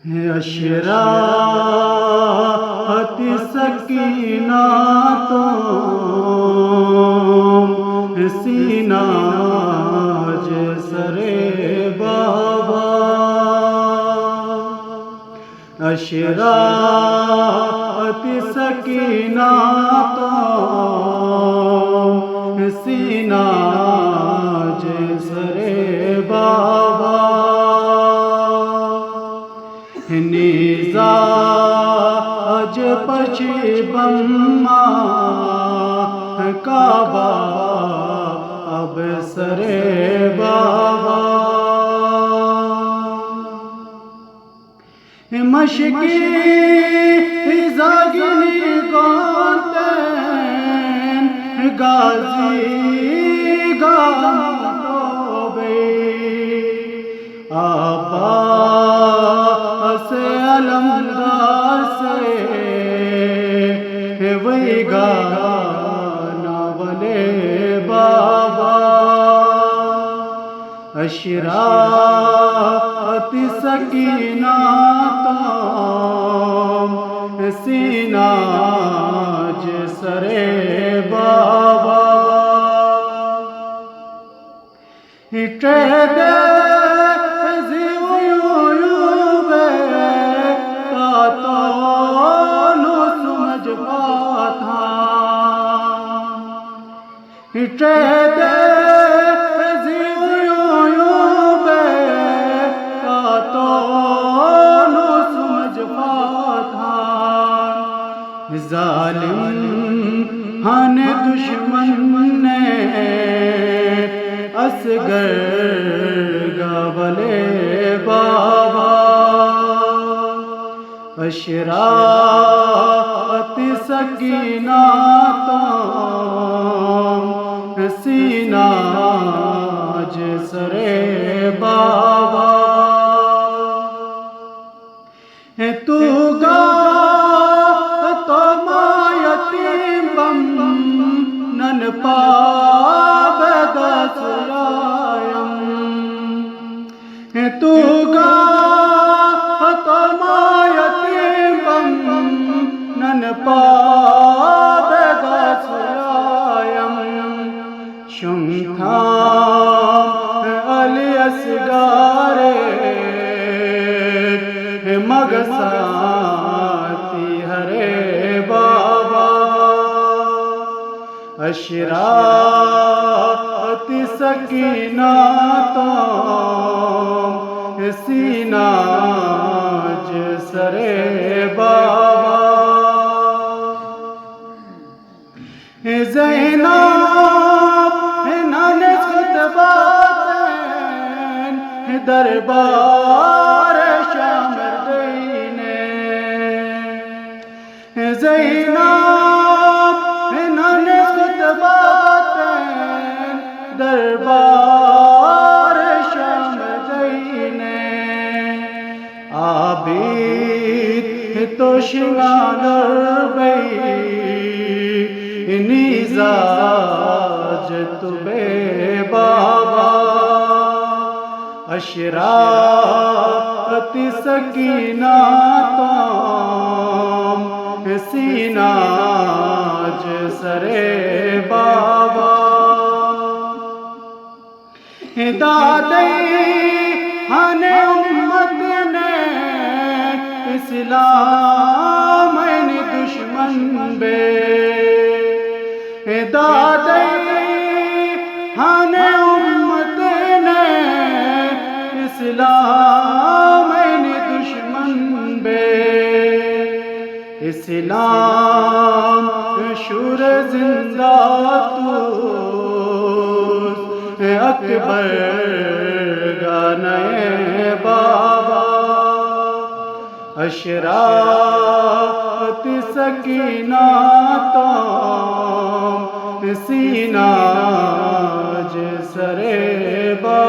اشراعت سکینہ تو سینہ جسرے بابا اشراعت سکینہ تو سینہ جسرے بابا نیزاج پچھی بما کعبہ اب سرے بابا مشکی زاگنی گوتن غازی گامتو بے آبا سے علمدار سے وہی گانا والے بابا اشراعت سکینہ تو سینہ جسرے بابا ظالم ہن دشمن نے اصغر گاولے بابا اشراعت سکینہ تو سینہ جسرے بابا تو گا تو ما یتیم بم نن پابد سرایم تو گا تو ما یتیم بم نن پابد سرایم شنکھام علی اصغارے مگساتی ہرے بابا اشراعت سکینہ تو سینہ جسرے بابا دربار شامردینے زینب انہوں خطباتیں دربار شامردینے عابد تو شنگر بئی نیزاج تو بے بابا اشراعت سکینہ تو سینہ جسرے بابا دادی ہن امت نے اسلام دشمن بے دادی ہن امت نے اسلام دشمن بے اسلام شور زندہ تو اکبر گانے بابا اشراعت سکینہ تو سینہ جسرے بابا